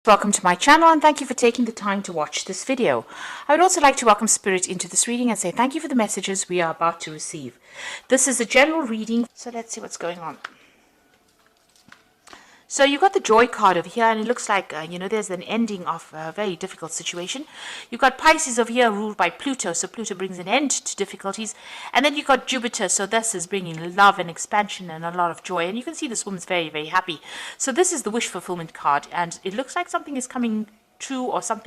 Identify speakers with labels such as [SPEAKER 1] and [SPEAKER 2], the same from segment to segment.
[SPEAKER 1] Welcome to my channel and thank you for taking the time to watch this video. I would also like to welcome Spirit into this reading and say thank you for the messages we are about to receive. This is a general reading, so let's see what's going on. So you've got the Joy card over here, and it looks like, there's an ending of a very difficult situation. You've got Pisces over here ruled by Pluto, so Pluto brings an end to difficulties. And then you've got Jupiter, so this is bringing love and expansion and a lot of joy. And you can see this woman's very, very happy. So this is the wish fulfillment card, and it looks like something is coming true, or some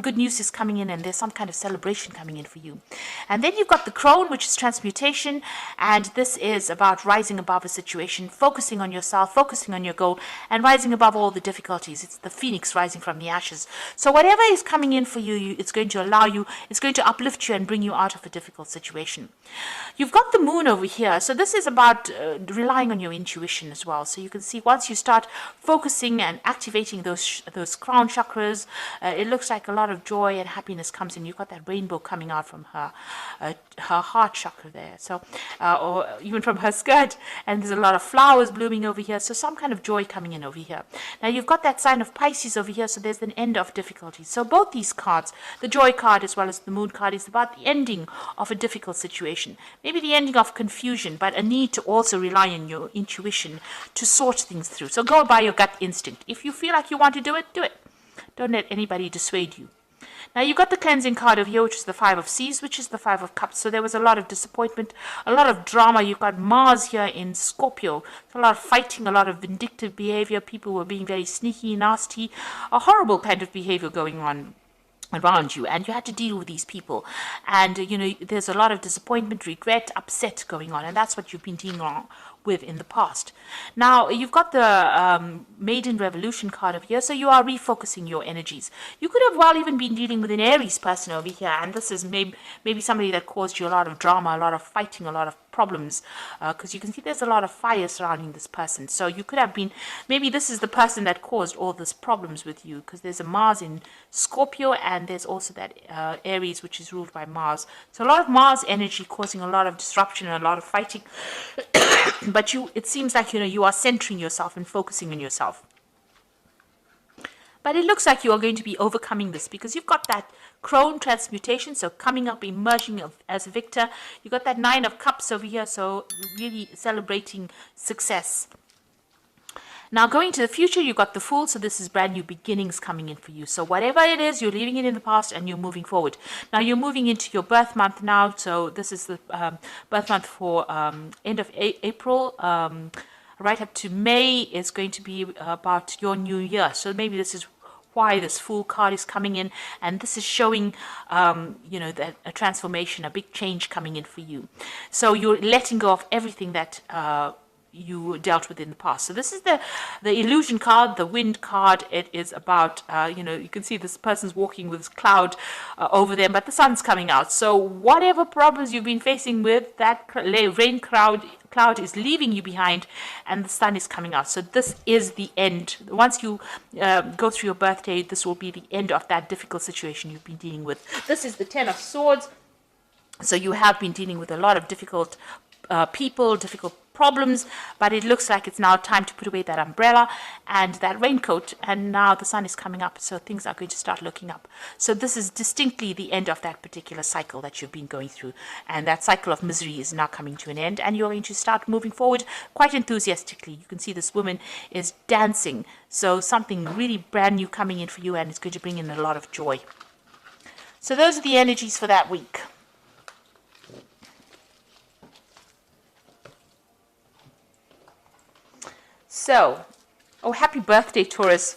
[SPEAKER 1] good news is coming in, and there's some kind of celebration coming in for you. And then you've got the Crone, which is transmutation, and this is about rising above a situation, focusing on yourself, focusing on your goal, and rising above all the difficulties. It's the phoenix rising from the ashes. So whatever is coming in for you, it's going to allow you, it's going to uplift you and bring you out of a difficult situation. You've got the Moon over here, so this is about relying on your intuition as well. So you can see once you start focusing and activating those crown chakras, it looks like a lot of joy and happiness comes in. You've got that rainbow coming out from her heart chakra there, so or even from her skirt, and there's a lot of flowers blooming over here, so some kind of joy coming in over here. Now you've got that sign of Pisces over here, so there's an end of difficulties. So both these cards, the Joy card as well as the Moon card, is about the ending of a difficult situation, maybe the ending of confusion, but a need to also rely on your intuition to sort things through. So go by your gut instinct. If you feel like you want to do it, do it. Don't let anybody dissuade you. Now you've got the cleansing card over here, which is the Five of Seas, which is the Five of Cups. So there was a lot of disappointment, a lot of drama. You've got Mars here in Scorpio. So a lot of fighting, a lot of vindictive behavior. People were being very sneaky, nasty, a horrible kind of behavior going on around you, and you had to deal with these people, and there's a lot of disappointment, regret, upset going on, and that's what you've been dealing with in the past. Now you've got the Maiden Revolution card over here, so you are refocusing your energies. You could have well even been dealing with an Aries person over here, and this is maybe somebody that caused you a lot of drama, a lot of fighting, a lot of problems, because you can see there's a lot of fire surrounding this person. So you could have been, maybe this is the person that caused all these problems with you, because there's a Mars in Scorpio, and there's also that Aries, which is ruled by Mars. So a lot of Mars energy causing a lot of disruption and a lot of fighting. But it seems like you are centering yourself and focusing on yourself. But it looks like you are going to be overcoming this, because you've got that Crone transmutation, so coming up, emerging as a victor. You've got that Nine of Cups over here, so really celebrating success. Now going to the future, you've got the Fool, so this is brand new beginnings coming in for you. So whatever it is, you're leaving it in the past and you're moving forward. Now you're moving into your birth month now, so this is the birth month for end of April. Right up to May is going to be about your new year. So maybe this is why this Fool card is coming in, and this is showing that a transformation, a big change coming in for you. So you're letting go of everything that you dealt with in the past. So this is the Illusion card, the Wind card. It is about you can see this person's walking with this cloud over them, but the sun's coming out. So whatever problems you've been facing with, that rain cloud is leaving you behind, and the sun is coming out. So this is the end. Once you go through your birthday, this will be the end of that difficult situation you've been dealing with. This is the Ten of Swords. So you have been dealing with a lot of difficult people, difficult problems, but it looks like it's now time to put away that umbrella and that raincoat, and now the sun is coming up, so things are going to start looking up. So this is distinctly the end of that particular cycle that you've been going through, and that cycle of misery is now coming to an end, and you're going to start moving forward quite enthusiastically. You can see this woman is dancing, so something really brand new coming in for you, and it's going to bring in a lot of joy. So those are the energies for that week. So, happy birthday, Taurus,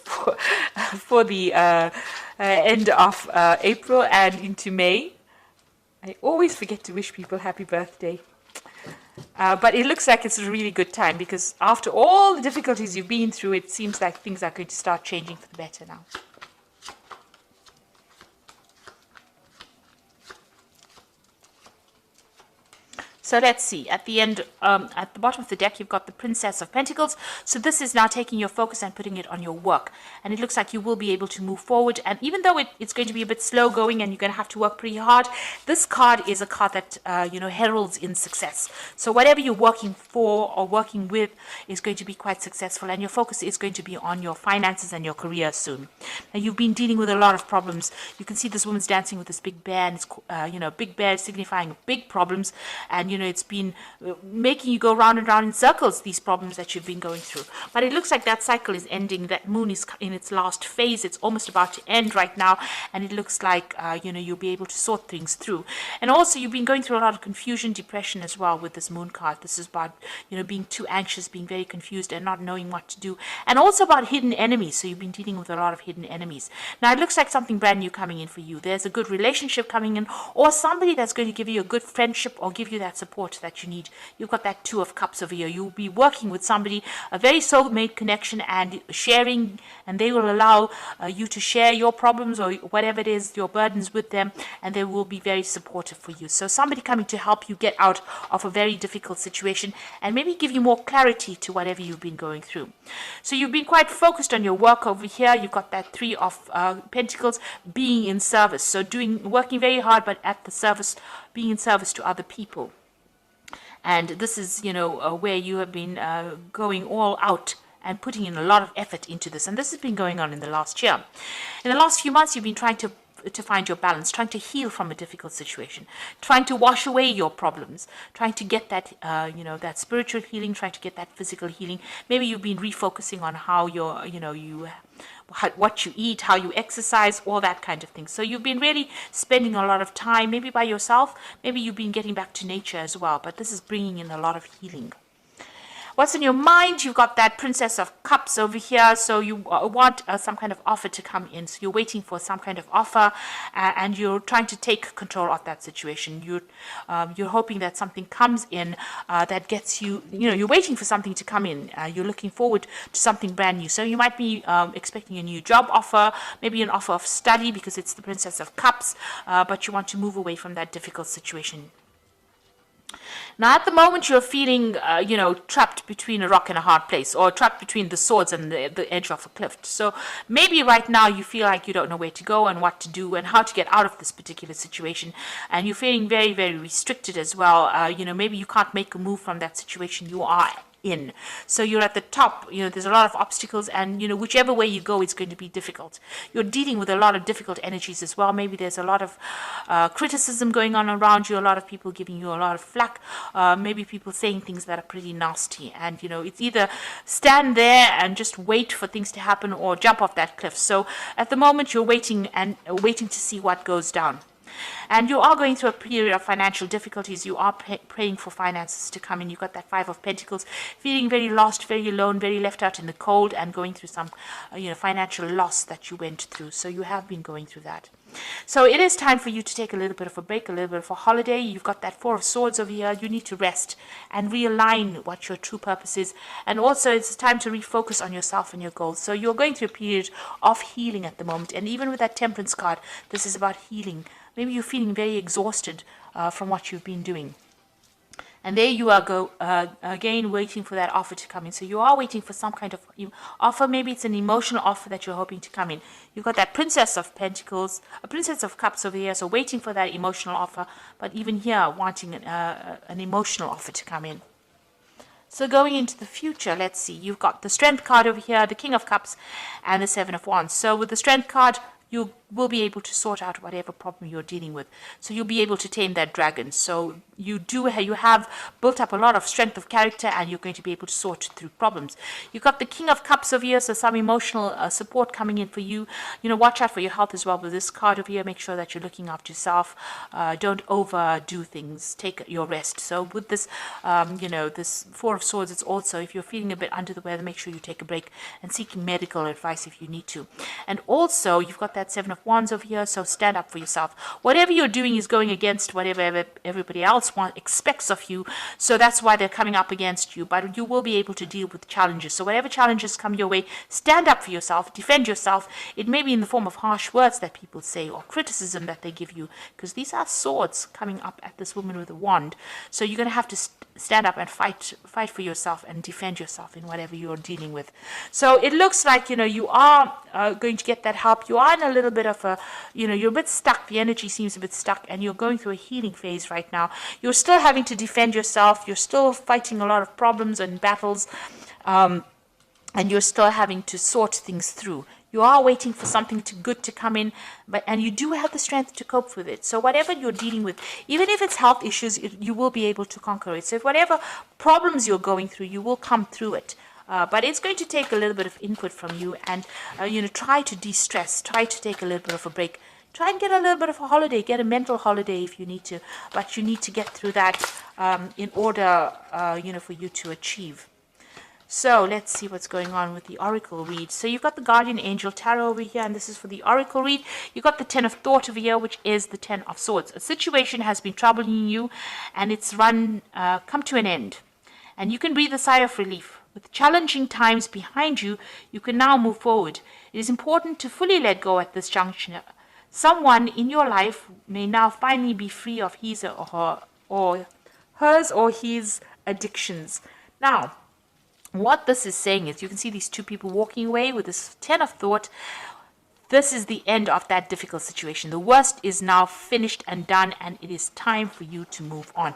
[SPEAKER 1] for the end of April and into May. I always forget to wish people happy birthday. But it looks like it's a really good time, because after all the difficulties you've been through, it seems like things are going to start changing for the better now. So let's see, at the end, at the bottom of the deck, you've got the Princess of Pentacles. So this is now taking your focus and putting it on your work. And it looks like you will be able to move forward. And even though it's going to be a bit slow going and you're going to have to work pretty hard, this card is a card that, heralds in success. So whatever you're working for or working with is going to be quite successful. And your focus is going to be on your finances and your career soon. Now, you've been dealing with a lot of problems. You can see this woman's dancing with this big bear. And it's, big bear signifying big problems. And it's been making you go round and round in circles, these problems that you've been going through. But it looks like that cycle is ending. That moon is in its last phase. It's almost about to end right now. And it looks like, you'll be able to sort things through. And also, you've been going through a lot of confusion, depression as well with this moon card. This is about, being too anxious, being very confused and not knowing what to do. And also about hidden enemies. So you've been dealing with a lot of hidden enemies. Now, it looks like something brand new coming in for you. There's a good relationship coming in, or somebody that's going to give you a good friendship or give you that support that you need. You've got that Two of Cups over here. You'll be working with somebody, a very soulmate connection, and sharing, and they will allow you to share your problems or whatever it is, your burdens with them, and they will be very supportive for you. So somebody coming to help you get out of a very difficult situation and maybe give you more clarity to whatever you've been going through. So you've been quite focused on your work over here. You've got that Three of Pentacles, being in service. So working very hard, but at the service, being in service to other people. And this is, where you have been going all out and putting in a lot of effort into this. And this has been going on in the last year. In the last few months, you've been trying to find your balance, trying to heal from a difficult situation, trying to wash away your problems, trying to get that, that spiritual healing, trying to get that physical healing. Maybe you've been refocusing on how what you eat, how you exercise, all that kind of thing. So you've been really spending a lot of time, maybe by yourself, maybe you've been getting back to nature as well, but this is bringing in a lot of healing. What's in your mind? You've got that Princess of Cups over here. So you want some kind of offer to come in. So you're waiting for some kind of offer, and you're trying to take control of that situation. You're hoping that something comes in that gets you. You're waiting for something to come in. You're looking forward to something brand new. So you might be expecting a new job offer, maybe an offer of study because it's the Princess of Cups, but you want to move away from that difficult situation. Now, at the moment, you're feeling, trapped between a rock and a hard place, or trapped between the swords and the edge of a cliff. So maybe right now you feel like you don't know where to go and what to do and how to get out of this particular situation. And you're feeling very, very restricted as well. Maybe you can't make a move from that situation you are in. So you're at the top, there's a lot of obstacles, and whichever way you go, it's going to be difficult. You're dealing with a lot of difficult energies as well. Maybe there's a lot of criticism going on around you, a lot of people giving you a lot of flack, maybe people saying things that are pretty nasty, and it's either stand there and just wait for things to happen or jump off that cliff. So at the moment, you're waiting to see what goes down. And you are going through a period of financial difficulties. You are praying for finances to come in. You've got that Five of Pentacles, feeling very lost, very alone, very left out in the cold, and going through some, financial loss that you went through. So you have been going through that. So it is time for you to take a little bit of a break, a little bit of a holiday. You've got that Four of Swords over here. You need to rest and realign what your true purpose is. And also it's time to refocus on yourself and your goals. So you're going through a period of healing at the moment. And even with that Temperance card, this is about healing. Maybe you're feeling very exhausted from what you've been doing. And there you are, again, waiting for that offer to come in. So you are waiting for some kind of offer. Maybe it's an emotional offer that you're hoping to come in. You've got that Princess of Pentacles, a Princess of Cups over here. So waiting for that emotional offer. But even here, wanting an emotional offer to come in. So going into the future, let's see. You've got the Strength card over here, the King of Cups, and the Seven of Wands. So with the Strength card, you will be able to sort out whatever problem you're dealing with. So you'll be able to tame that dragon. So you have built up a lot of strength of character, and you're going to be able to sort through problems. You've got the King of Cups over here, so some emotional support coming in for you. Watch out for your health as well with this card over here. Make sure that you're looking after yourself. Don't overdo things. Take your rest. So with this, this Four of Swords, it's also, if you're feeling a bit under the weather, make sure you take a break and seek medical advice if you need to. And also, you've got that that Seven of Wands over here, so stand up for yourself. Whatever you're doing is going against whatever everybody else expects of you, so that's why they're coming up against you, but you will be able to deal with challenges. So whatever challenges come your way, stand up for yourself, defend yourself. It may be in the form of harsh words that people say or criticism that they give you, because these are swords coming up at this woman with a wand. So you're going to have to stand up and fight for yourself and defend yourself in whatever you're dealing with. So it looks like, you are going to get that help. You are in a little bit of a, you're a bit stuck. The energy seems a bit stuck, and you're going through a healing phase right now. You're still having to defend yourself. You're still fighting a lot of problems and battles, and you're still having to sort things through. You are waiting for something good to come in, and you do have the strength to cope with it. So whatever you're dealing with, even if it's health issues, you will be able to conquer it. So if whatever problems you're going through, you will come through it. But it's going to take a little bit of input from you, and try to de-stress, try to take a little bit of a break, try and get a little bit of a holiday, get a mental holiday if you need to, but you need to get through that in order for you to achieve. So let's see what's going on with the Oracle read. So you've got the Guardian Angel Tarot over here, and this is for the Oracle read. You've got the Ten of Thought over here, which is the Ten of Swords. A situation has been troubling you, and it's come to an end. And you can breathe a sigh of relief. With challenging times behind you, you can now move forward. It is important to fully let go at this junction. Someone in your life may now finally be free of his or hers or his addictions. Now, what this is saying is, you can see these two people walking away with this Ten of Thought. This is the end of that difficult situation. The worst is now finished and done, and it is time for you to move on.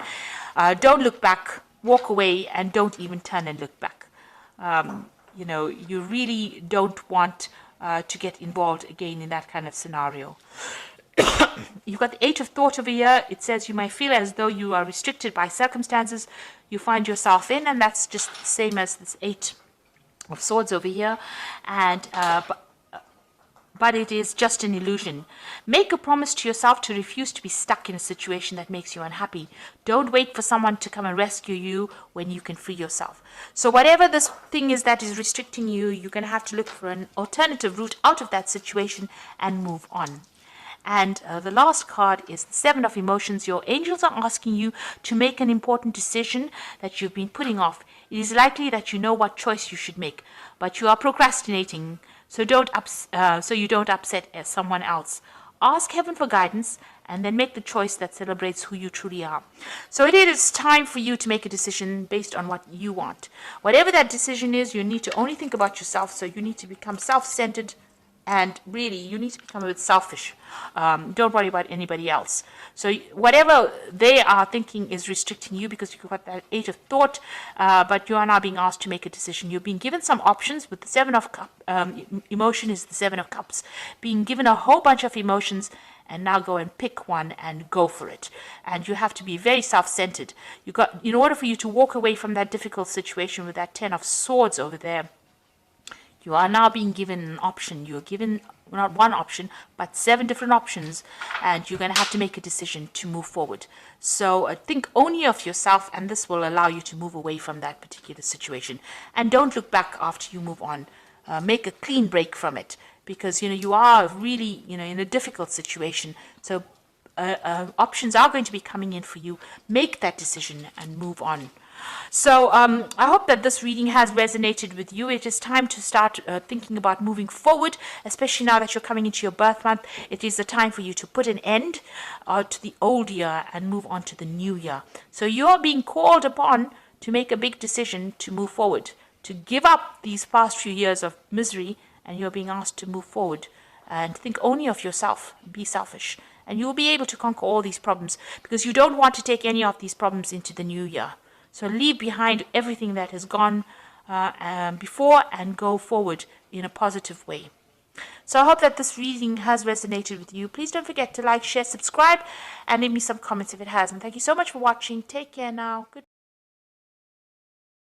[SPEAKER 1] Don't look back. Walk away, and don't even turn and look back. You really don't want to get involved again in that kind of scenario. You've got the Eight of Thought over here. It says you may feel as though you are restricted by circumstances you find yourself in, and that's just the same as this Eight of Swords over here. And but it is just an illusion. Make a promise to yourself to refuse to be stuck in a situation that makes you unhappy. Don't wait for someone to come and rescue you when you can free yourself. So whatever this thing is that is restricting you, you're going to have to look for an alternative route out of that situation and move on. And the last card is the Seven of Emotions. Your angels are asking you to make an important decision that you've been putting off. It is likely that you know what choice you should make, but you are procrastinating, so you don't upset someone else. Ask heaven for guidance, and then make the choice that celebrates who you truly are. So it is time for you to make a decision based on what you want. Whatever that decision is, you need to only think about yourself, so you need to become self-centered. And really, you need to become a bit selfish. Don't worry about anybody else. So whatever they are thinking is restricting you, because you've got that Eight of Thought, but you are now being asked to make a decision. You're being given some options with the Seven of Cups. Emotion is the Seven of Cups. Being given a whole bunch of emotions, and now go and pick one and go for it. And you have to be very self-centered. In order for you to walk away from that difficult situation with that Ten of Swords over there, you are now being given an option. You're given not one option, but 7 different options, and you're going to have to make a decision to move forward. So think only of yourself, and this will allow you to move away from that particular situation. And don't look back after you move on. Make a clean break from it, because you are really in a difficult situation. So options are going to be coming in for you. Make that decision and move on. So I hope that this reading has resonated with you. It is time to start thinking about moving forward, especially now that you're coming into your birth month. It is the time for you to put an end to the old year and move on to the new year. So you're being called upon to make a big decision to move forward, to give up these past few years of misery, and you're being asked to move forward and think only of yourself. Be selfish, and you'll be able to conquer all these problems, because you don't want to take any of these problems into the new year. So leave behind everything that has gone before and go forward in a positive way. So I hope that this reading has resonated with you. Please don't forget to like, share, subscribe, and leave me some comments if it has. And thank you so much for watching. Take care now. Goodbye.